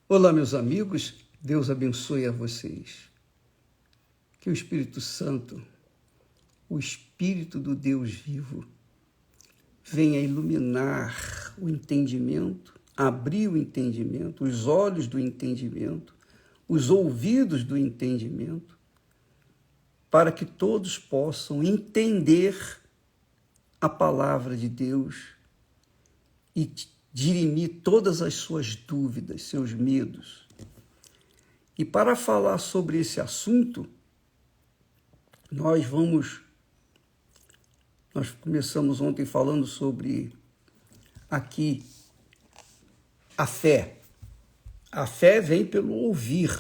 Olá, meus amigos, Deus abençoe a vocês. Que o Espírito Santo, o Espírito do Deus vivo, venha iluminar o entendimento, abrir o entendimento, os olhos do entendimento, os ouvidos do entendimento, para que todos possam entender a palavra de Deus e dirimir todas as suas dúvidas, seus medos. E para falar sobre esse assunto, nós começamos ontem falando sobre aqui a fé. A fé vem pelo ouvir.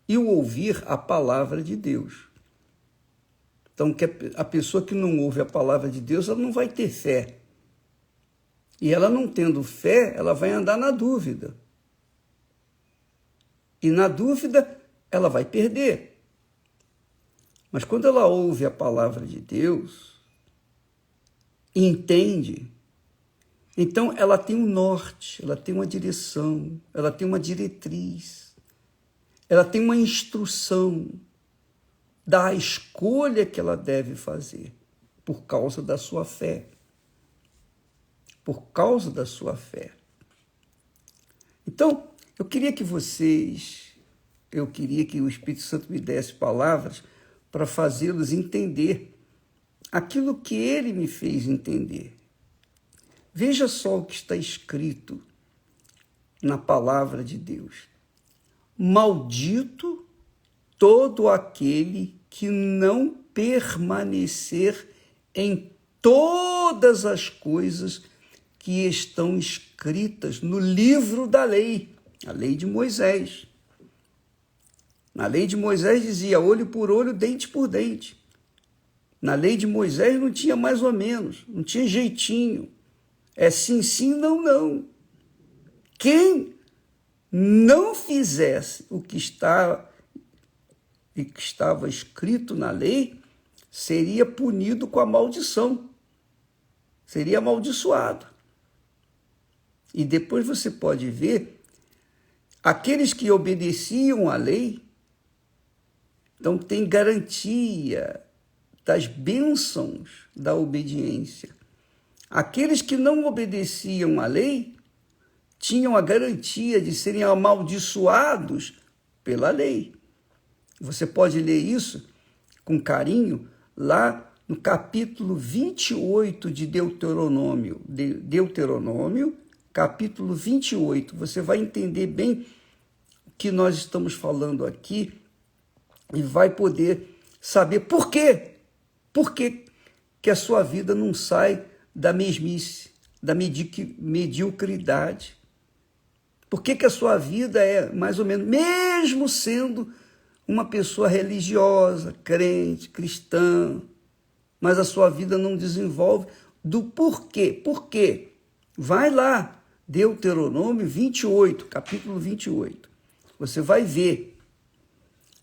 E o ouvir a palavra de Deus. Então, a pessoa que não ouve a palavra de Deus, ela não vai ter fé. E ela não tendo fé, ela vai andar na dúvida. E na dúvida, ela vai perder. Mas quando ela ouve a palavra de Deus, entende, então ela tem um norte, ela tem uma direção, ela tem uma diretriz, ela tem uma instrução da escolha que ela deve fazer por causa da sua fé. Por causa da sua fé. Então, eu queria que o Espírito Santo me desse palavras para fazê-los entender aquilo que ele me fez entender. Veja só o que está escrito na palavra de Deus. Maldito todo aquele que não permanecer em todas as coisas que estão escritas no livro da lei, a lei de Moisés. Na lei de Moisés dizia olho por olho, dente por dente. Na lei de Moisés não tinha mais ou menos, não tinha jeitinho. É sim, sim, não, não. Quem não fizesse o que estava escrito na lei, seria punido com a maldição. Seria amaldiçoado. E depois você pode ver, aqueles que obedeciam à lei, então tem garantia das bênçãos da obediência. Aqueles que não obedeciam à lei, tinham a garantia de serem amaldiçoados pela lei. Você pode ler isso com carinho lá no capítulo 28 de Deuteronômio. Deuteronômio, capítulo 28, você vai entender bem o que nós estamos falando aqui e vai poder saber por quê. Por que a sua vida não sai da mesmice, da mediocridade. Por que a sua vida é mais ou menos, mesmo sendo uma pessoa religiosa, crente, cristã, mas a sua vida não desenvolve do porquê. Por quê? Vai lá, Deuteronômio 28, capítulo 28. Você vai ver.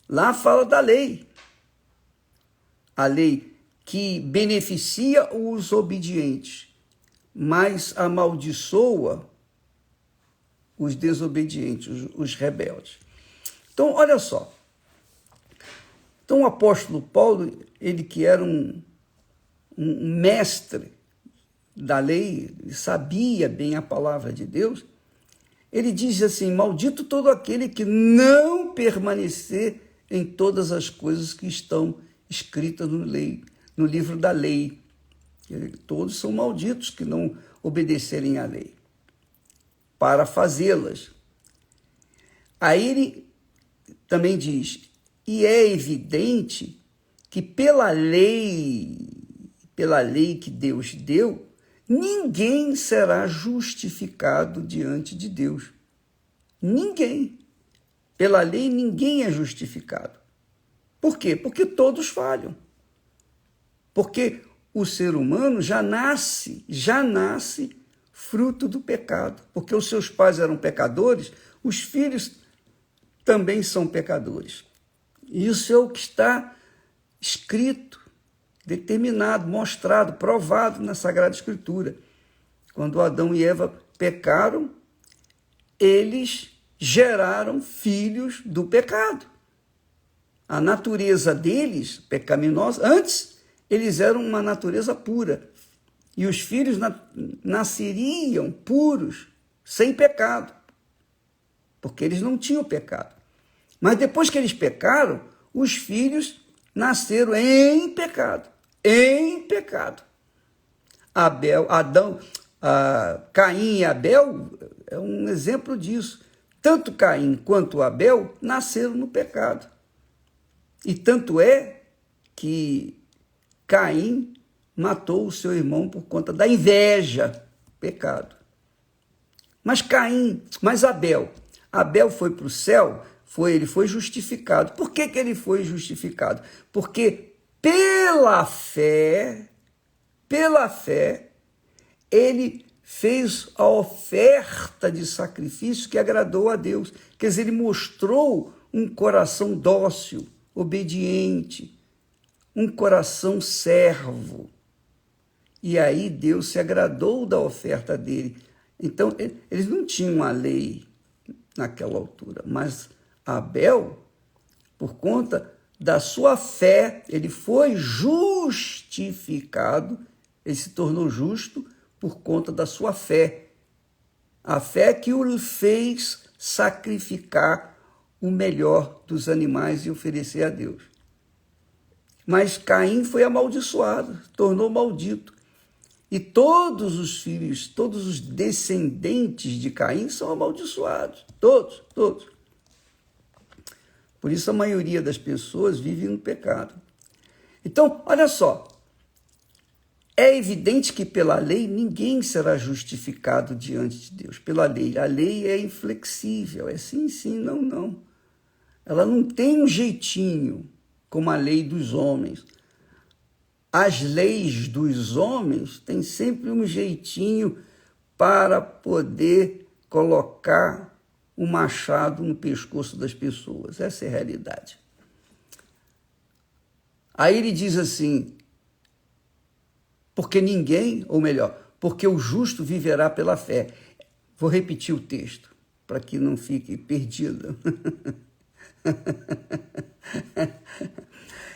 Lá fala da lei. A lei que beneficia os obedientes, mas amaldiçoa os desobedientes, os rebeldes. Então, olha só. Então, o apóstolo Paulo, ele que era um mestre da lei, sabia bem a palavra de Deus, ele diz assim, maldito todo aquele que não permanecer em todas as coisas que estão escritas no livro da lei. Todos são malditos que não obedecerem à lei, para fazê-las. Aí ele também diz, e é evidente que pela lei que Deus deu, ninguém será justificado diante de Deus. Ninguém. Pela lei, ninguém é justificado. Por quê? Porque todos falham. Porque o ser humano já nasce fruto do pecado. Porque os seus pais eram pecadores, os filhos também são pecadores. Isso é o que está escrito, determinado, mostrado, provado na Sagrada Escritura. Quando Adão e Eva pecaram, eles geraram filhos do pecado. A natureza deles, pecaminosa, antes eles eram uma natureza pura. E os filhos nasceriam puros, sem pecado, porque eles não tinham pecado. Mas depois que eles pecaram, os filhos nasceram em pecado. Em pecado. Caim e Abel é um exemplo disso. Tanto Caim quanto Abel nasceram no pecado. E tanto é que Caim matou o seu irmão por conta da inveja, pecado. Mas Abel foi para o céu, ele foi justificado. Por que ele foi justificado? Porque pela fé, ele fez a oferta de sacrifício que agradou a Deus. Quer dizer, ele mostrou um coração dócil, obediente, um coração servo. E aí Deus se agradou da oferta dele. Então, eles não tinham a lei naquela altura, mas Abel, por conta da sua fé, ele foi justificado, ele se tornou justo por conta da sua fé. A fé que o fez sacrificar o melhor dos animais e oferecer a Deus. Mas Caim foi amaldiçoado, tornou maldito. E todos os filhos, todos os descendentes de Caim são amaldiçoados. Todos. Por isso a maioria das pessoas vive no pecado. Então, olha só. É evidente que pela lei ninguém será justificado diante de Deus. Pela lei. A lei é inflexível. É sim, não, não. Ela não tem um jeitinho como a lei dos homens. As leis dos homens têm sempre um jeitinho para poder colocar um machado no pescoço das pessoas. Essa é a realidade. Aí ele diz assim, porque o justo viverá pela fé. Vou repetir o texto, para que não fique perdido.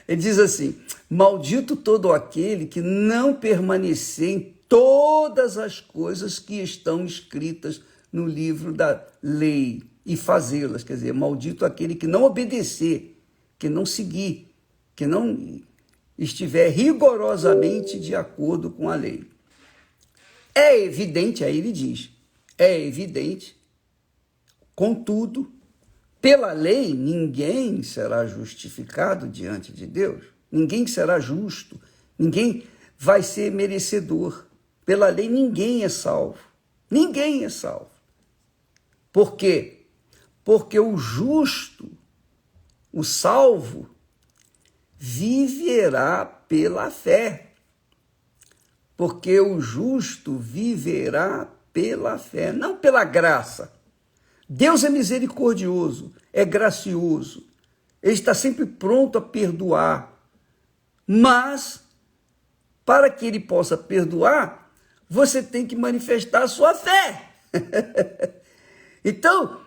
Ele diz assim, maldito todo aquele que não permanecer em todas as coisas que estão escritas no livro da lei e fazê-las. Quer dizer, maldito aquele que não obedecer, que não seguir, que não estiver rigorosamente de acordo com a lei. É evidente, aí ele diz, é evidente, contudo, pela lei, ninguém será justificado diante de Deus. Ninguém será justo. Ninguém vai ser merecedor. Pela lei, ninguém é salvo. Ninguém é salvo. Por quê? Porque o justo, o salvo, viverá pela fé. Porque o justo viverá pela fé, não pela graça. Deus é misericordioso, é gracioso, ele está sempre pronto a perdoar, mas para que ele possa perdoar, você tem que manifestar a sua fé. Então,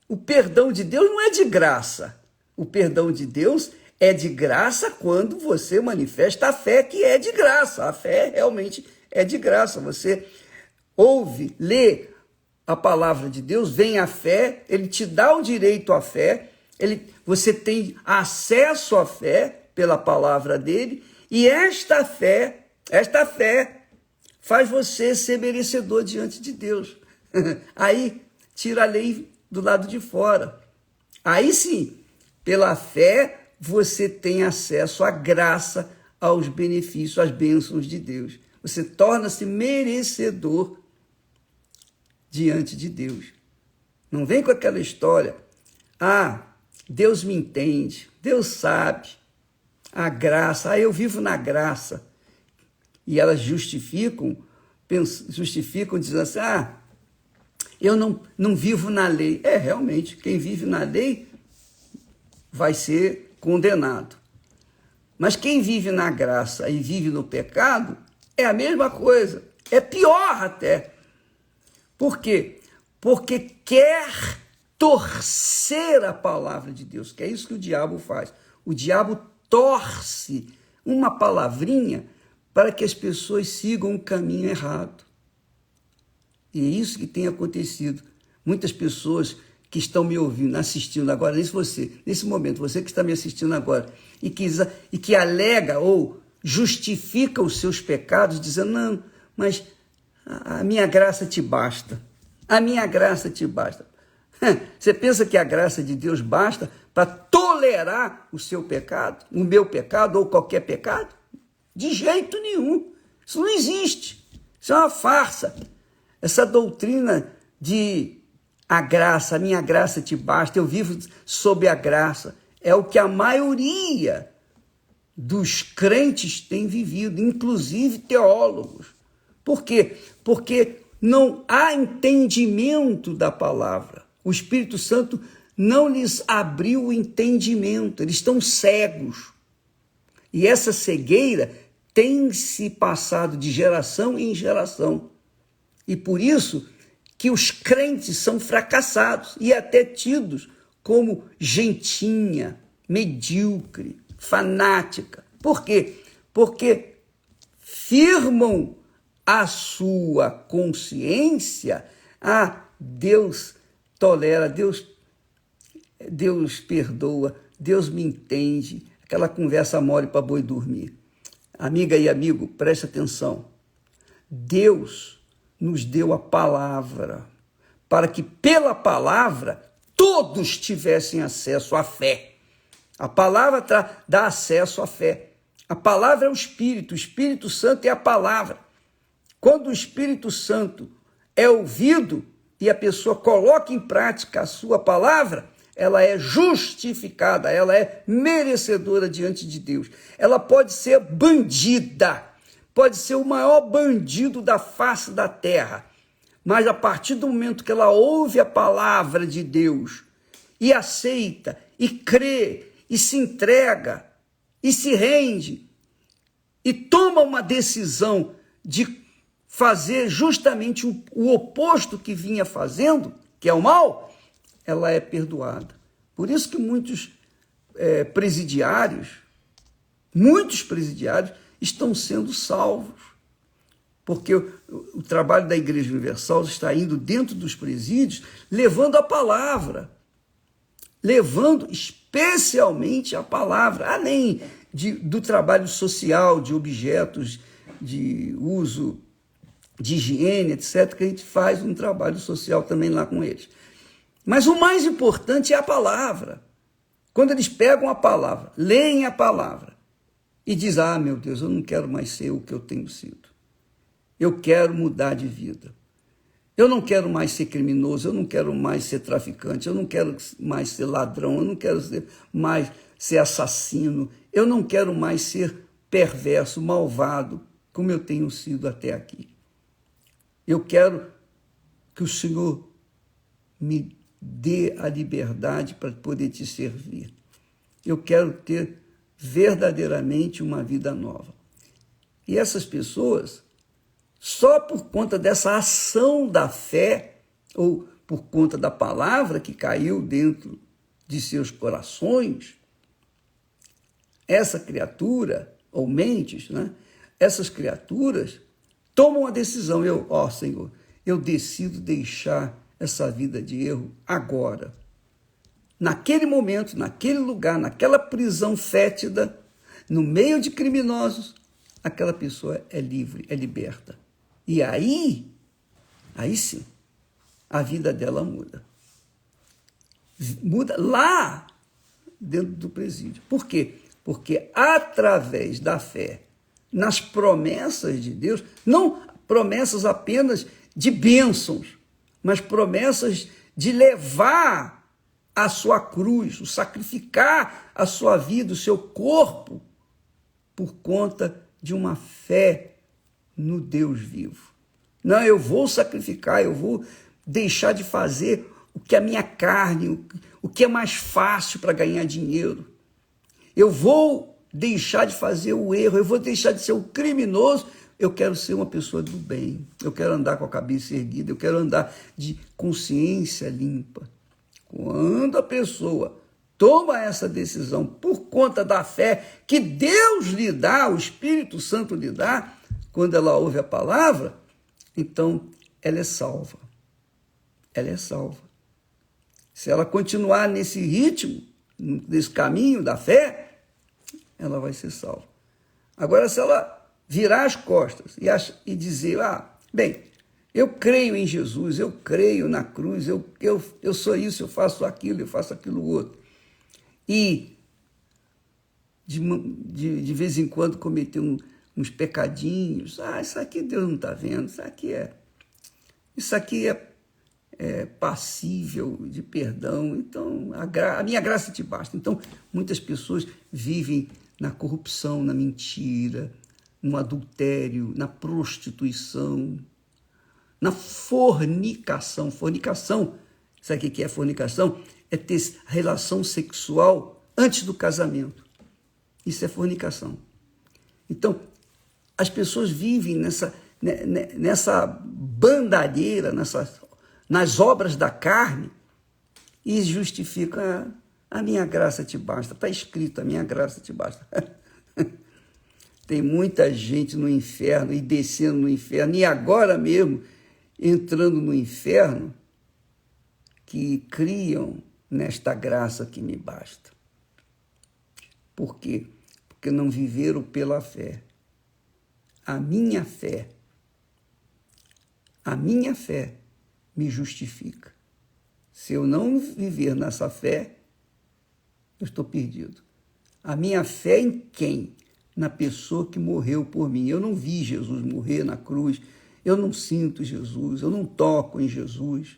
o perdão de Deus não é de graça, o perdão de Deus é de graça quando você manifesta a fé que é de graça, a fé realmente é de graça, você ouve, lê a palavra de Deus, vem a fé, ele te dá o direito à fé, você tem acesso à fé pela palavra dele, e esta fé faz você ser merecedor diante de Deus. Aí tira a lei do lado de fora. Aí sim, pela fé, você tem acesso à graça, aos benefícios, às bênçãos de Deus. Você torna-se merecedor diante de Deus. Não vem com aquela história, Deus me entende, Deus sabe, a graça, eu vivo na graça. E elas justificam dizendo assim, eu não vivo na lei. Realmente, quem vive na lei vai ser condenado. Mas quem vive na graça e vive no pecado é a mesma coisa, é pior até. Por quê? porque quer torcer a palavra de Deus, que é isso que o diabo faz. O diabo torce uma palavrinha para que as pessoas sigam o caminho errado. E é isso que tem acontecido. Muitas pessoas que estão me ouvindo, assistindo agora, nesse momento, você que está me assistindo agora, e que alega ou justifica os seus pecados, dizendo, não, mas a minha graça te basta. A minha graça te basta. Você pensa que a graça de Deus basta para tolerar o seu pecado, o meu pecado ou qualquer pecado? De jeito nenhum. Isso não existe. Isso é uma farsa. Essa doutrina de a minha graça te basta, eu vivo sob a graça, é o que a maioria dos crentes tem vivido, inclusive teólogos. Por quê? Porque não há entendimento da palavra. O Espírito Santo não lhes abriu o entendimento, eles estão cegos. E essa cegueira tem se passado de geração em geração. E por isso que os crentes são fracassados e até tidos como gentinha, medíocre, fanática. Por quê? Porque firmam a sua consciência, Deus tolera, Deus perdoa, Deus me entende, aquela conversa mole para boi dormir. Amiga e amigo, preste atenção. Deus nos deu a palavra, para que pela palavra todos tivessem acesso à fé. A palavra dá acesso à fé. A palavra é o Espírito Santo é a palavra. Quando o Espírito Santo é ouvido e a pessoa coloca em prática a sua palavra, ela é justificada, ela é merecedora diante de Deus. Ela pode ser bandida, pode ser o maior bandido da face da terra, mas a partir do momento que ela ouve a palavra de Deus e aceita, e crê, e se entrega, e se rende, e toma uma decisão de fazer justamente o oposto que vinha fazendo, que é o mal, ela é perdoada. Por isso que muitos presidiários estão sendo salvos, porque o trabalho da Igreja Universal está indo dentro dos presídios, levando a palavra, levando especialmente a palavra, além do trabalho social, de objetos de uso, de higiene, etc., que a gente faz um trabalho social também lá com eles. Mas o mais importante é a palavra. Quando eles pegam a palavra, leem a palavra e dizem, meu Deus, eu não quero mais ser o que eu tenho sido. Eu quero mudar de vida. Eu não quero mais ser criminoso, eu não quero mais ser traficante, eu não quero mais ser ladrão, eu não quero mais ser assassino, eu não quero mais ser perverso, malvado, como eu tenho sido até aqui. Eu quero que o Senhor me dê a liberdade para poder te servir. Eu quero ter verdadeiramente uma vida nova. E essas pessoas, só por conta dessa ação da fé, ou por conta da palavra que caiu dentro de seus corações, essa criatura, ou mentes, essas criaturas tomam a decisão. Senhor, eu decido deixar essa vida de erro agora. Naquele momento, naquele lugar, naquela prisão fétida, no meio de criminosos, aquela pessoa é livre, é liberta. E aí sim, a vida dela muda. Muda lá dentro do presídio. Por quê? Porque através da fé nas promessas de Deus, não promessas apenas de bênçãos, mas promessas de levar a sua cruz, o sacrificar a sua vida, o seu corpo, por conta de uma fé no Deus vivo. Não, eu vou sacrificar, eu vou deixar de fazer o que a minha carne, o que é mais fácil para ganhar dinheiro. Eu vou deixar de fazer o erro, eu vou deixar de ser o criminoso Eu quero ser uma pessoa do bem, eu quero andar com a cabeça erguida, eu quero andar de consciência limpa. Quando a pessoa toma essa decisão por conta da fé que Deus lhe dá, o Espírito Santo lhe dá, quando ela ouve a palavra, então ela é salva. Ela é salva. Se ela continuar nesse ritmo, nesse caminho da fé, ela vai ser salva. Agora, se ela virar as costas e dizer, bem, eu creio em Jesus, eu creio na cruz, eu sou isso, eu faço aquilo outro. E de vez em quando cometer uns pecadinhos, isso aqui Deus não está vendo, isso aqui é passível de perdão, então a minha graça te basta. Então, muitas pessoas vivem na corrupção, na mentira, no adultério, na prostituição, na fornicação. Fornicação, sabe o que é fornicação? É ter relação sexual antes do casamento. Isso é fornicação. Então, as pessoas vivem nessa bandalheira, nas obras da carne, e justificam, a minha graça te basta. Está escrito, a minha graça te basta. Tem muita gente no inferno e descendo no inferno, e agora mesmo entrando no inferno, que criam nesta graça que me basta. Por quê? Porque não viveram pela fé. A minha fé me justifica. Se eu não viver nessa fé, eu estou perdido. A minha fé em quem? Na pessoa que morreu por mim. Eu não vi Jesus morrer na cruz, eu não sinto Jesus, eu não toco em Jesus,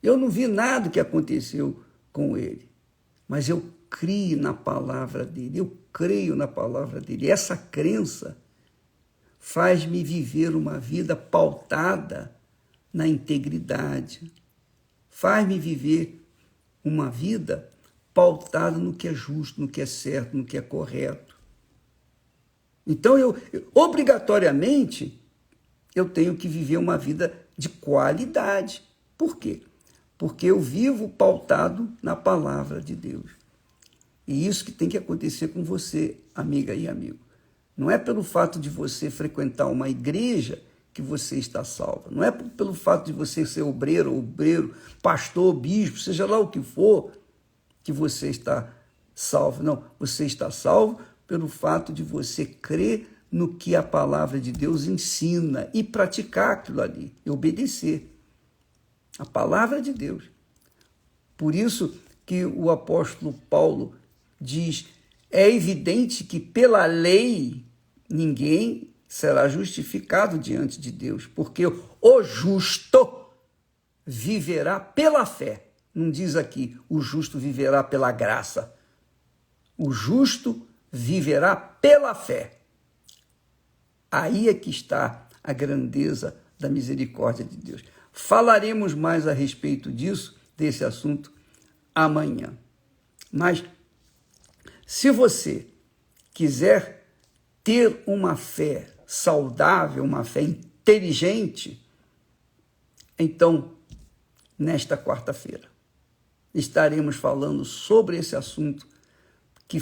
eu não vi nada que aconteceu com ele, mas eu creio na palavra dele, eu creio na palavra dele. Essa crença faz-me viver uma vida pautada na integridade, faz-me viver uma vida pautada no que é justo, no que é certo, no que é correto. Então, obrigatoriamente, eu tenho que viver uma vida de qualidade. Por quê? Porque eu vivo pautado na palavra de Deus. E isso que tem que acontecer com você, amiga e amigo. Não é pelo fato de você frequentar uma igreja que você está salvo. Não é pelo fato de você ser obreiro, pastor, bispo, seja lá o que for, que você está salvo. Não, você está salvo pelo fato de você crer no que a palavra de Deus ensina e praticar aquilo ali, e obedecer a palavra de Deus. Por isso que o apóstolo Paulo diz, é evidente que pela lei ninguém será justificado diante de Deus, porque o justo viverá pela fé. Não diz aqui, o justo viverá pela graça. O justo viverá pela fé. Aí é que está a grandeza da misericórdia de Deus. Falaremos mais a respeito disso, desse assunto, amanhã. Mas, se você quiser ter uma fé saudável, uma fé inteligente, então, nesta quarta-feira, estaremos falando sobre esse assunto que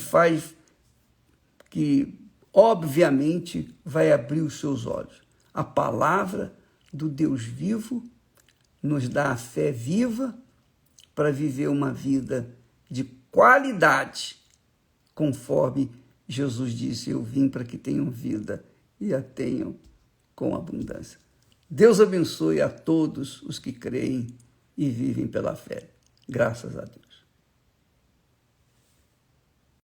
obviamente vai abrir os seus olhos. A palavra do Deus vivo nos dá a fé viva para viver uma vida de qualidade, conforme Jesus disse, eu vim para que tenham vida e a tenham com abundância. Deus abençoe a todos os que creem e vivem pela fé. Graças a Deus.